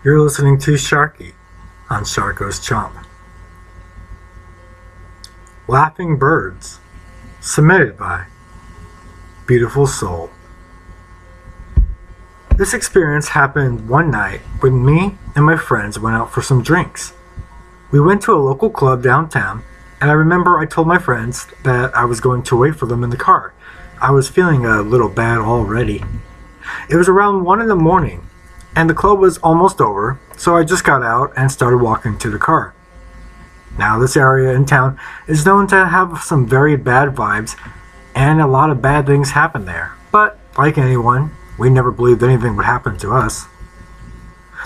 You're listening to Sharky on Sharko's Chomp. Laughing Birds, submitted by beautifulSoul. This experience happened one night when me and my friends went out for some drinks. We went to a local club downtown, and I remember I told my friends that I was going to wait for them in the car. I was feeling a little bad already. It was around 1 in the morning, and the club was almost over, so I just got out and started walking to the car. Now, this area in town is known to have some very bad vibes, and a lot of bad things happen there. But, like anyone, we never believed anything would happen to us.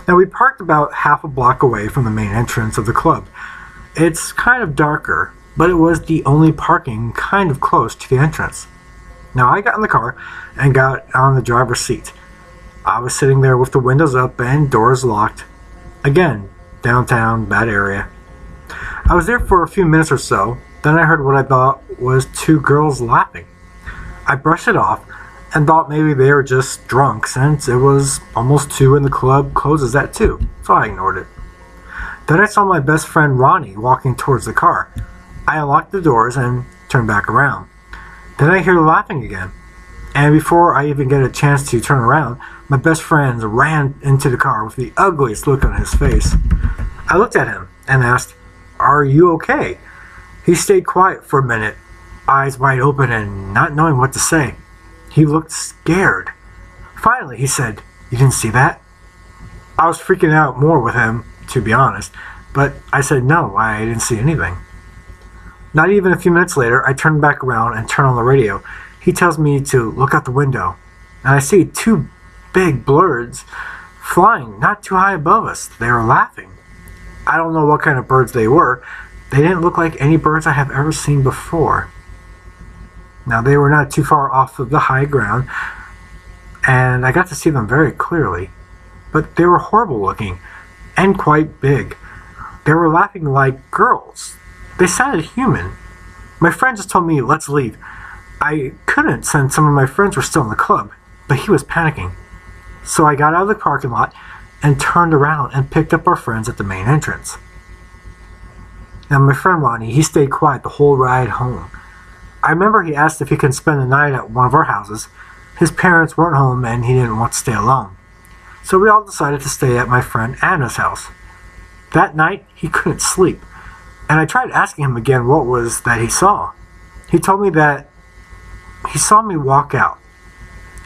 Now, we parked about half a block away from the main entrance of the club. It's kind of darker, but it was the only parking kind of close to the entrance. Now, I got in the car and got on the driver's seat. I was sitting there with the windows up and doors locked. Again, downtown, bad area. I was there for a few minutes or so, then I heard what I thought was two girls laughing. I brushed it off and thought maybe they were just drunk since it was almost 2 and the club closes at 2, so I ignored it. Then I saw my best friend Ronnie walking towards the car. I unlocked the doors and turned back around. Then I hear laughing again, and before I even get a chance to turn around, my best friend ran into the car with the ugliest look on his face. I looked at him and asked, "Are you okay?" He stayed quiet for a minute, eyes wide open and not knowing what to say. He looked scared. Finally, he said, "You didn't see that?" I was freaking out more with him, to be honest, but I said no, I didn't see anything. Not even a few minutes later, I turned back around and turned on the radio. He tells me to look out the window, and I see 2 big birds flying not too high above us. They were laughing. I don't know what kind of birds they were. They didn't look like any birds I have ever seen before. Now, they were not too far off of the high ground, and I got to see them very clearly. But they were horrible looking, and quite big. They were laughing like girls. They sounded human. My friend just told me, "Let's leave." I couldn't since some of my friends were still in the club, but he was panicking. So I got out of the parking lot and turned around and picked up our friends at the main entrance. Now, my friend Ronnie, he stayed quiet the whole ride home. I remember he asked if he could spend the night at one of our houses. His parents weren't home and he didn't want to stay alone. So we all decided to stay at my friend Anna's house. That night, he couldn't sleep, and I tried asking him again what was that he saw. He told me that he saw me walk out,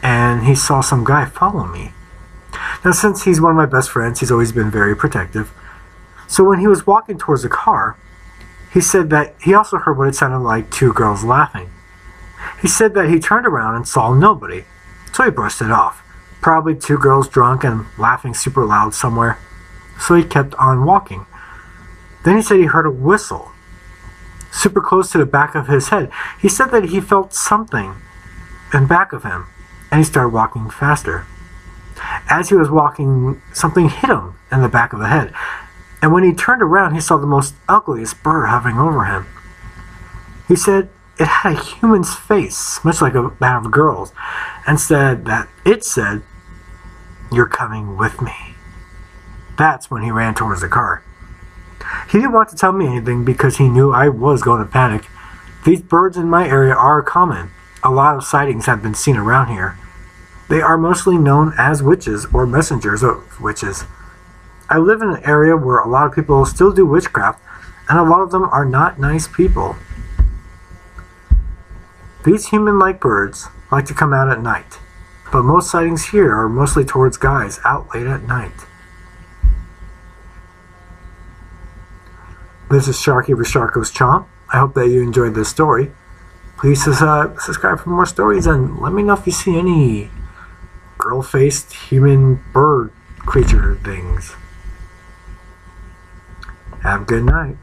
and he saw some guy follow me. Now, since he's one of my best friends, he's always been very protective. So when he was walking towards the car, he said that he also heard what it sounded like 2 girls laughing. He said that he turned around and saw nobody, so he brushed it off. Probably 2 girls drunk and laughing super loud somewhere. So he kept on walking. Then he said he heard a whistle super close to the back of his head. He said that he felt something in back of him, and he started walking faster. As he was walking, something hit him in the back of the head, and when he turned around, he saw the most ugliest bird hovering over him. He said it had a human's face, much like that of a girl's, and said that it said, "You're coming with me." That's when he ran towards the car. He didn't want to tell me anything because he knew I was going to panic. These birds in my area are common. A lot of sightings have been seen around here. They are mostly known as witches or messengers of witches. I live in an area where a lot of people still do witchcraft, and a lot of them are not nice people. These human-like birds like to come out at night, but most sightings here are mostly towards guys out late at night. This is Sharky for Sharko's Chomp. I hope that you enjoyed this story. Please subscribe for more stories, and let me know if you see any girl-faced human bird creature things. Have a good night.